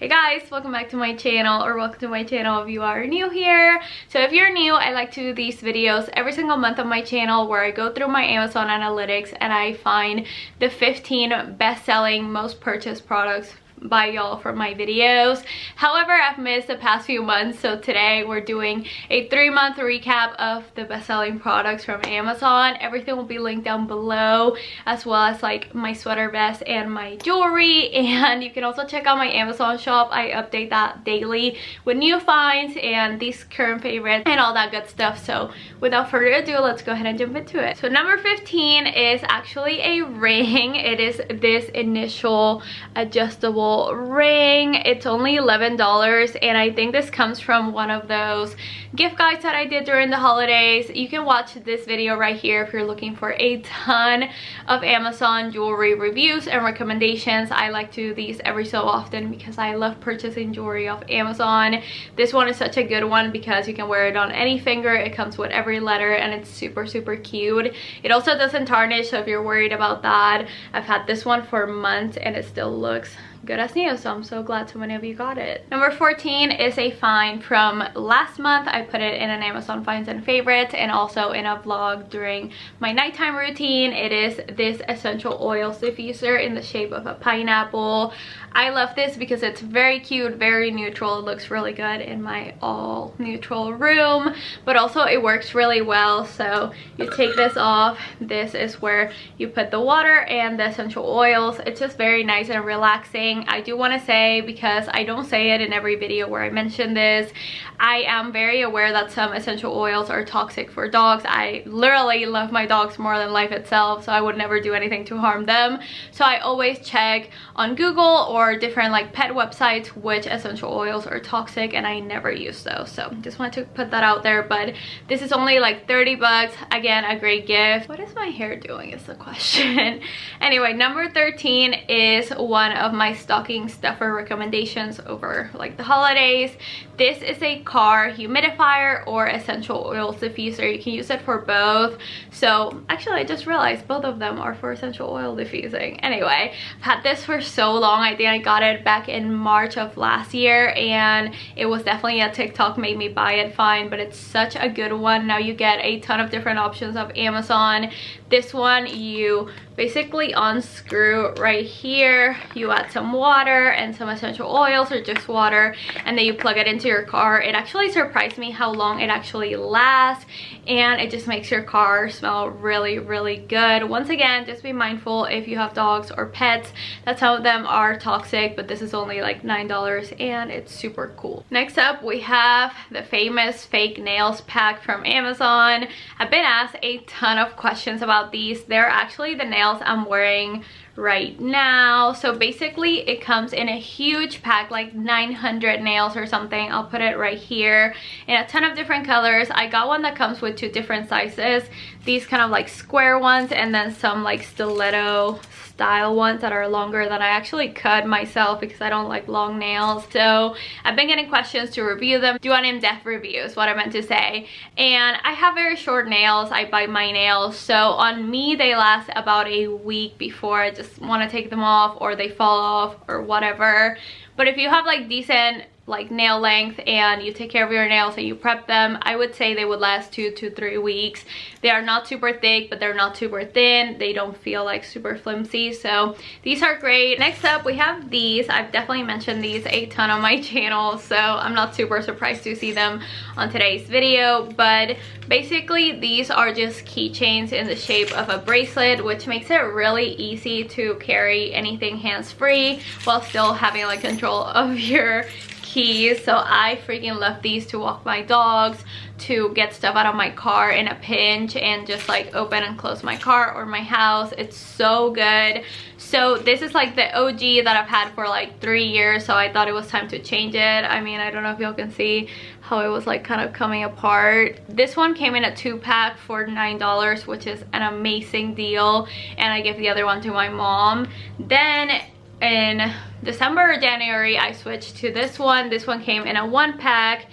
Hey guys, welcome back to my channel, or welcome to my channel if you are new here. So if you're new, I like to do these videos every single month on my channel where I go through my Amazon analytics and I find the 15 best-selling, most purchased products by y'all for my videos. However, I've missed the past few months, so today we're doing a 3-month recap of the best-selling products from Amazon. Everything will be linked down below, as well as like my sweater vest and my jewelry. And you can also check out my Amazon shop. I update that daily with new finds and these current favorites and all that good stuff. So without further ado, let's go ahead and jump into it. So number 15 is actually a ring. It is this initial adjustable ring. It's only $11, and I think this comes from one of those gift guides that I did during the holidays. You can watch this video right here if you're looking for a ton of Amazon jewelry reviews and recommendations. I like to do these every so often because I love purchasing jewelry off Amazon. This one is such a good one because you can wear it on any finger. It comes with every letter and it's super cute. It also doesn't tarnish, so if you're worried about that, I've had this one for months and it still looks good as new, so I'm so glad so many of you got it. Number 14 is a find from last month. I put it in an Amazon finds and favorites and also in a vlog during my nighttime routine. It is this essential oils diffuser in the shape of a pineapple. I love this because it's very cute, very neutral. It looks really good in my all neutral room, but also it works really well. So you take this off. This is where you put the water and the essential oils. It's just very nice and relaxing. I do want to say, because I don't say it in every video where I mention this, I am very aware that some essential oils are toxic for dogs. I literally love my dogs more than life itself, so I would never do anything to harm them. So I always check on Google or different like pet websites which essential oils are toxic, and I never use those. So just wanted to put that out there. But this is only like 30 bucks. Again, a great gift. What is my hair doing is the question. Anyway, number 13 is one of my stocking stuffer recommendations over like the holidays. This is a car humidifier or essential oils diffuser. You can use it for both. So actually I just realized both of them are for essential oil diffusing. Anyway, I've had this for so long. I think I got it back in March of last year, and it was definitely a TikTok made me buy it fine, but it's such a good one. Now you get a ton of different options of Amazon. This one, you basically unscrew right here, you add some water and some essential oils or just water, and then you plug it into your car. It actually surprised me how long it actually lasts, and it just makes your car smell really good. Once again, just be mindful if you have dogs or pets that some of them are toxic, but this is only like $9 and it's super cool. Next up, we have the famous fake nails pack from Amazon. I've been asked a ton of questions about these. They're actually the nails I'm wearing right now. So basically it comes in a huge pack, like 900 nails or something. I'll put it right here in a ton of different colors. I got one that comes with 2 different sizes, these kind of like square ones, and then some like stiletto style ones that are longer that I actually cut myself because I don't like long nails. So I've been getting questions to review them, do an in-depth review is what I meant to say. And I have very short nails. I bite my nails, so on me they last about a week before I just want to take them off or they fall off or whatever. But if you have like decent like nail length and you take care of your nails and you prep them, I would say they would last 2 to 3 weeks. They are not super thick, but they're not super thin. They don't feel like super flimsy, so these are great. Next up, we have these. I've definitely mentioned these a ton on my channel, so I'm not super surprised to see them on today's video. But basically these are just keychains in the shape of a bracelet, which makes it really easy to carry anything hands-free while still having like control of your keys. So I freaking love these to walk my dogs, to get stuff out of my car in a pinch, and just like open and close my car or my house. It's so good. So this is like the OG that I've had for like 3 years, so I thought it was time to change it. I mean, I don't know if y'all can see how it was like kind of coming apart. This one came in a 2-pack for $9, which is an amazing deal, and I gave the other one to my mom. Then in December or January I switched to this one. This one came in a 1-pack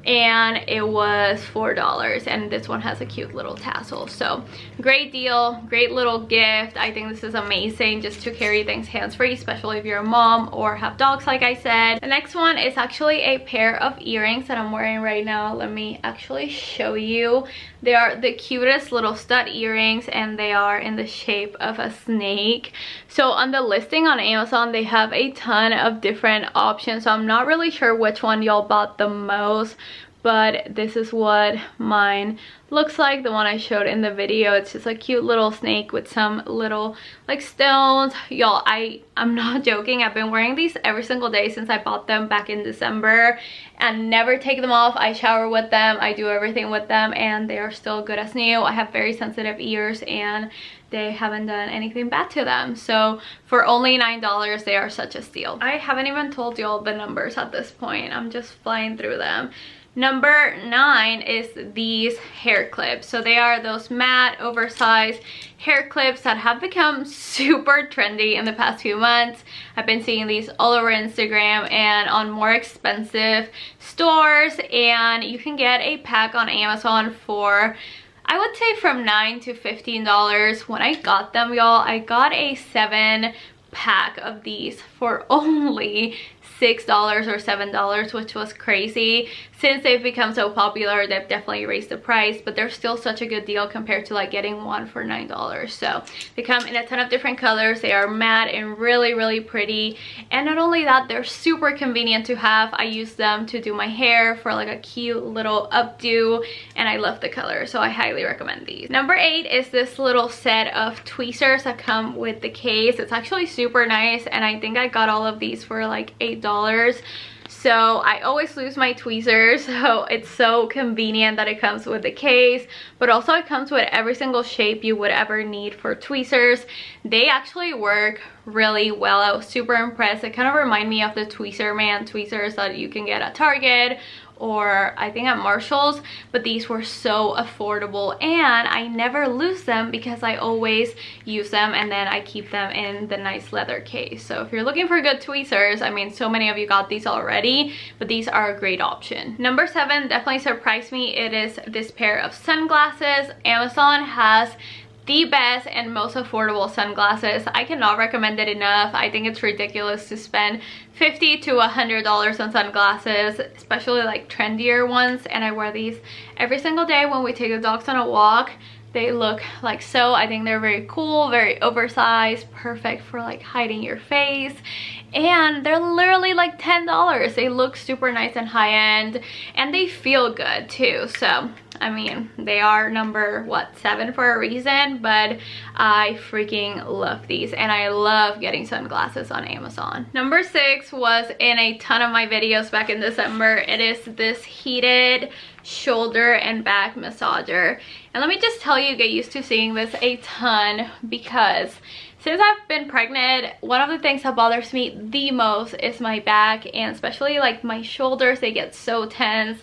and it was $4, and this one has a cute little tassel. So great deal, great little gift. I think this is amazing just to carry things hands-free, especially if you're a mom or have dogs like I said. The next one is actually a pair of earrings that I'm wearing right now. Let me actually show you. They are the cutest little stud earrings, and they are in the shape of a snake. So on the listing on Amazon, they have a ton of different options, so I'm not really sure which one y'all bought the most, but this is what mine looks like. The one I showed in the video, it's just a cute little snake with some little like stones. Y'all, I'm not joking, I've been wearing these every single day since I bought them back in December and never take them off. I shower with them, I do everything with them, and they are still good as new. I have very sensitive ears and they haven't done anything bad to them. So for only $9, they are such a steal. I haven't even told y'all the numbers at this point. I'm just flying through them. Number 9 is these hair clips. So they are those matte, oversized hair clips that have become super trendy in the past few months. I've been seeing these all over Instagram and on more expensive stores, and you can get a pack on Amazon for, I would say, from $9 to $15. When I got them, y'all, I got a 7-pack of these for only $6 or $7, which was crazy. Since they've become so popular, they've definitely raised the price, but they're still such a good deal compared to like getting one for $9. So they come in a ton of different colors. They are matte and really, really pretty. And not only that, they're super convenient to have. I use them to do my hair for like a cute little updo, and I love the color, so I highly recommend these. Number 8 is this little set of tweezers that come with the case. It's actually super nice, and I think I got all of these for like $8. So I always lose my tweezers, so it's so convenient that it comes with the case, but also it comes with every single shape you would ever need for tweezers. They actually work really well. I was super impressed. It kind of remind me of the Tweezerman tweezers that you can get at Target or I think at Marshall's, but these were so affordable, and I never lose them because I always use them, and then I keep them in the nice leather case. So if you're looking for good tweezers, I mean, so many of you got these already, but these are a great option. Number 7 definitely surprised me. It is this pair of sunglasses. Amazon has the best and most affordable sunglasses. I cannot recommend it enough. I think it's ridiculous to spend $50 to $100 on sunglasses, especially like trendier ones, and I wear these every single day when we take the dogs on a walk. They look like so. I think they're very cool, very oversized, perfect for like hiding your face, and they're literally like $10. They look super nice and high-end, and they feel good too. So I mean, they are number 7 for a reason, but I freaking love these, and I love getting sunglasses on Amazon. Number 6 was in a ton of my videos back in December. It is this heated shoulder and back massager, and let me just tell you, get used to seeing this a ton, because since I've been pregnant, one of the things that bothers me the most is my back, and especially like my shoulders. They get so tense.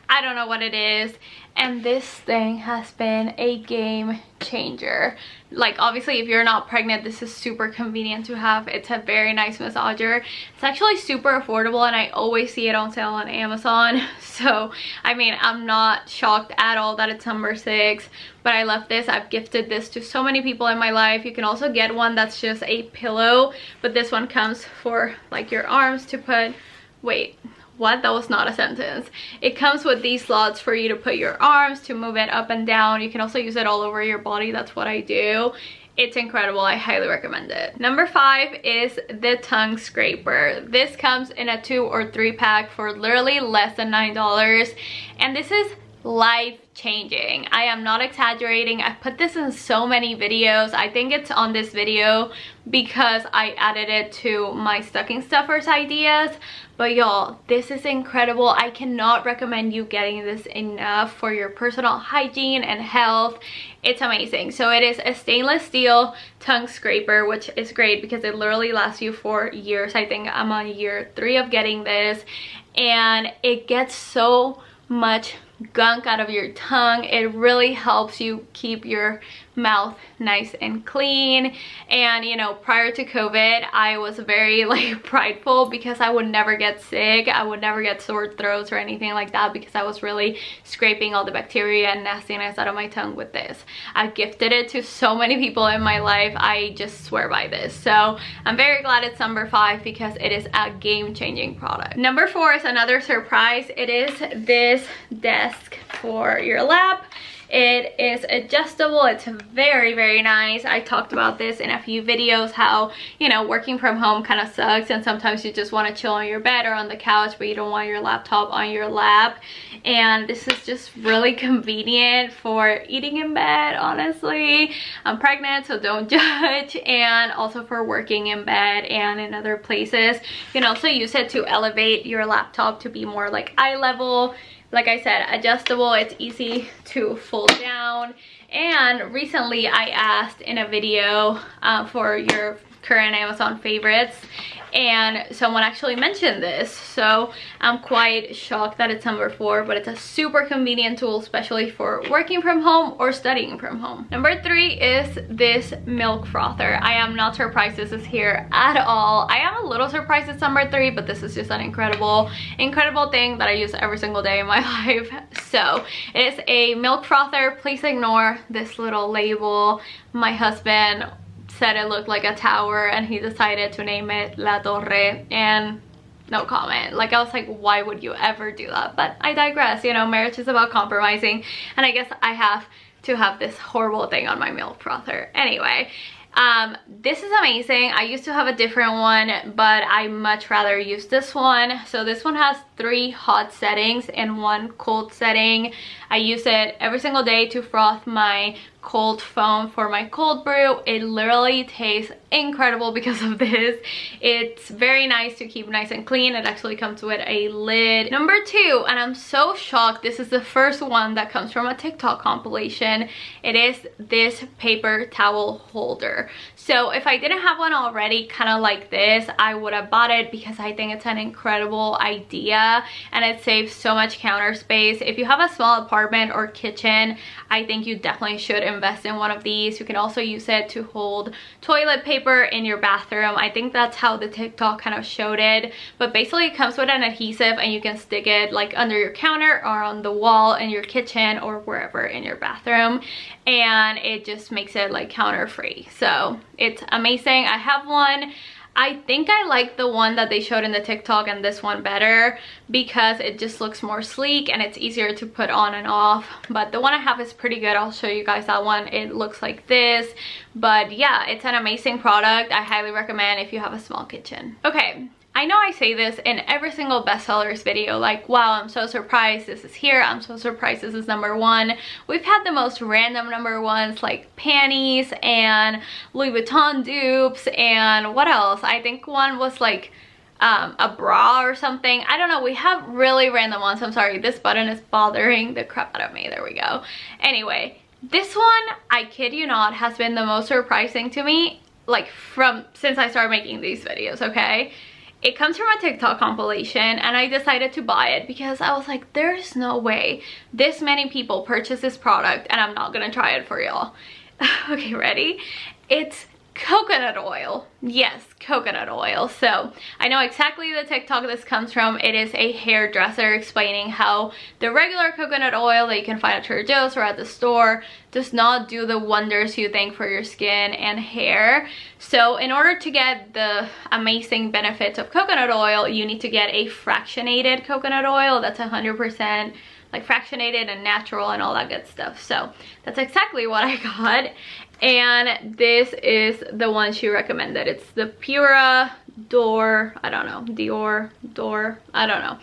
I don't know what it is, and this thing has been a game changer. Like, obviously if you're not pregnant, this is super convenient to have. It's a very nice massager. It's actually super affordable, and I always see it on sale on Amazon. So I mean, I'm not shocked at all that it's number 6, but I love this. I've gifted this to so many people in my life. You can also get one that's just a pillow, but this one comes for like your arms to put, wait, what? That was not a sentence. It comes with these slots for you to put your arms, to move it up and down. You can also use it all over your body. That's what I do. It's incredible. I highly recommend it. Number 5 is the tongue scraper. This comes in a 2 or 3 pack for literally less than $9, and this is life-changing. I am not exaggerating. I've put this in so many videos. I think it's on this video because I added it to my stocking stuffers ideas. But y'all, this is incredible. I cannot recommend you getting this enough for your personal hygiene and health. It's amazing. So it is a stainless steel tongue scraper, which is great because it literally lasts you for years. I think I'm on year 3 of getting this, and it gets so much gunk out of your tongue. It really helps you keep your mouth nice and clean. And you know, prior to COVID, I was very like prideful because I would never get sick, I would never get sore throats or anything like that, because I was really scraping all the bacteria and nastiness out of my tongue with this. I've gifted it to so many people in my life. I just swear by this. So I'm very glad it's number 5 because it is a game-changing product. Number 4 is another surprise. It is this desk for your lap. It is adjustable. It's very, very nice. I talked about this in a few videos, how, you know, working from home kind of sucks and sometimes you just want to chill on your bed or on the couch, but you don't want your laptop on your lap. And this is just really convenient for eating in bed, honestly. I'm pregnant, so don't judge. And also for working in bed and in other places. You can also use it to elevate your laptop to be more like eye level. Like I said, adjustable, it's easy to fold down. And recently I asked in a video for your current Amazon favorites, and someone actually mentioned this, so I'm quite shocked that it's number 4, but it's a super convenient tool, especially for working from home or studying from home. Number 3 is this milk frother. I am not surprised this is here at all. I am a little surprised it's number 3, but this is just an incredible thing that I use every single day in my life. So it is a milk frother. Please ignore this little label. My husband said it looked like a tower and he decided to name it La Torre, and no comment. Like, I was like, why would you ever do that? But I digress. You know, marriage is about compromising, and I guess I have to have this horrible thing on my milk frother. Anyway, this is amazing. I used to have a different one, but I much rather use this one. So this one has 3 hot settings and 1 cold setting. I use it every single day to froth my cold foam for my cold brew. It literally tastes incredible because of this. It's very nice to keep nice and clean. It actually comes with a lid. Number 2, and I'm so shocked, this is the first one that comes from a TikTok compilation. It is this paper towel holder. So if I didn't have one already kind of like this, I would have bought it because I think it's an incredible idea and it saves so much counter space. If you have a small apartment or kitchen, I think you definitely should invest in one of these. You can also use it to hold toilet paper in your bathroom. I think that's how the TikTok kind of showed it, but basically it comes with an adhesive and you can stick it like under your counter or on the wall in your kitchen or wherever in your bathroom, and it just makes it like counter free. So it's amazing. I have one. I think I like the one that they showed in the TikTok and this one better because it just looks more sleek and it's easier to put on and off. But the one I have is pretty good. I'll show you guys that one. It looks like this. But yeah, it's an amazing product. I highly recommend if you have a small kitchen. Okay. I know I say this in every single bestsellers video, like, wow, I'm so surprised this is here. I'm so surprised this is number 1. We've had the most random number 1s, like panties and Louis Vuitton dupes and what else? I think one was like a bra or something. I don't know. We have really random ones. I'm sorry. This button is bothering the crap out of me. There we go. Anyway, this one, I kid you not, has been the most surprising to me, like since I started making these videos, okay? It comes from a TikTok compilation and I decided to buy it because I was like, there's no way this many people purchase this product and I'm not gonna try it for y'all. Okay, ready? It's coconut oil. Yes, coconut oil. So I know exactly the TikTok this comes from. It is a hairdresser explaining how the regular coconut oil that you can find at Trader Joe's or at the store does not do the wonders you think for your skin and hair. So in order to get the amazing benefits of coconut oil, you need to get a fractionated coconut oil that's 100% like fractionated and natural and all that good stuff. So that's exactly what I got. And this is the one she recommended. It's the Pura D'Or, I don't know, D'Or, I don't know.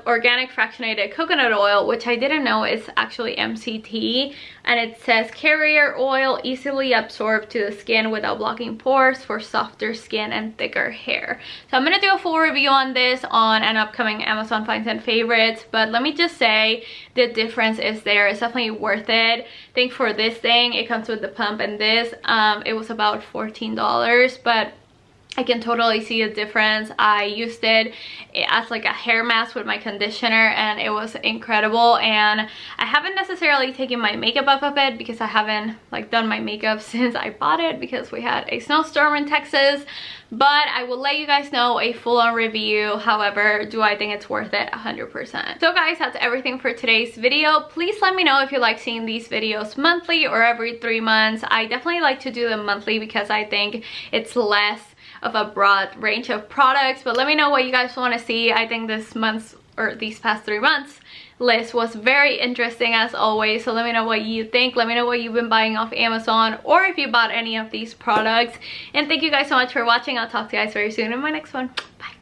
Organic fractionated coconut oil, which I didn't know is actually MCT, and it says carrier oil easily absorbed to the skin without blocking pores for softer skin and thicker hair. So I'm gonna do a full review on this on an upcoming Amazon Finds and Favorites, but let me just say the difference is there. It's definitely worth it. I think for this thing, it comes with the pump and this, it was about $14, but I can totally see a difference. I used it as like a hair mask with my conditioner and it was incredible. And I haven't necessarily taken my makeup off of it because I haven't like done my makeup since I bought it because we had a snowstorm in Texas. But I will let you guys know a full-on review. However, do I think it's worth it? 100%. So guys, that's everything for today's video. Please let me know if you like seeing these videos monthly or every 3 months. I definitely like to do them monthly because I think it's less of a broad range of products, but let me know what you guys want to see. I think this month's or these past 3 months list was very interesting as always, so let me know what you think. Let me know what you've been buying off Amazon or if you bought any of these products. And thank you guys so much for watching. I'll talk to you guys very soon in my next one. Bye.